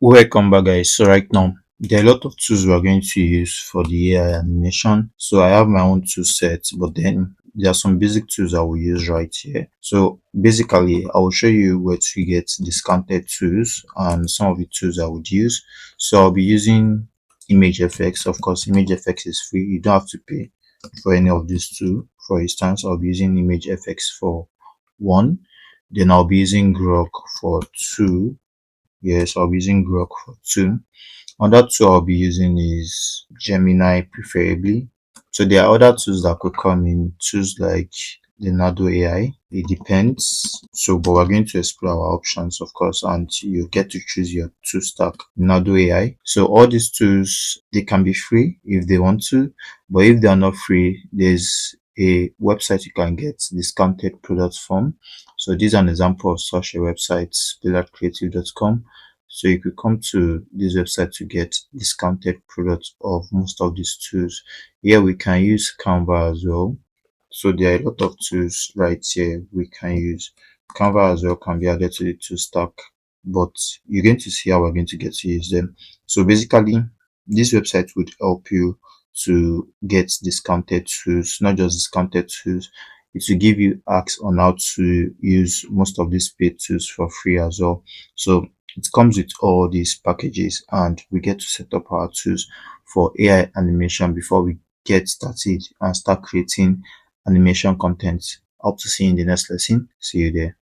Welcome back, guys. So right now there are a lot of tools we are going to use for the AI animation. So I have my own tool set, but then there are some basic tools I will use right here. So basically I will show you where to get discounted tools and some of the tools I would use. So I'll be using image effects. Of course, image effects is free, you don't have to pay for any of these two. For instance, I'll be using image effects for one, then I'll be using grok for two. Yes, I'll be using Grok for two. Another tool I'll be using is Gemini, preferably. So there are other tools that could come in, tools like the Nado AI. It depends. So, but we're going to explore our options, of course, and you get to choose your tool stack. Nado AI. So all these tools, they can be free if they want to, but if they are not free, there's a website you can get discounted products from. So this is an example of such a website, pillarcreative.com. So you could come to this website to get discounted products of most of these tools. Here we can use Canva as well. So there are a lot of tools right here we can use. Canva as well can be added to the tool stack, but you're going to see how we're going to get to use them. So basically, this website would help you to get discounted tools, not just discounted tools. It will give you hacks on how to use most of these paid tools for free as well. So it comes with all these packages, and we get to set up our tools for AI animation before we get started and start creating animation content. Hope to see you in the next lesson. See you there.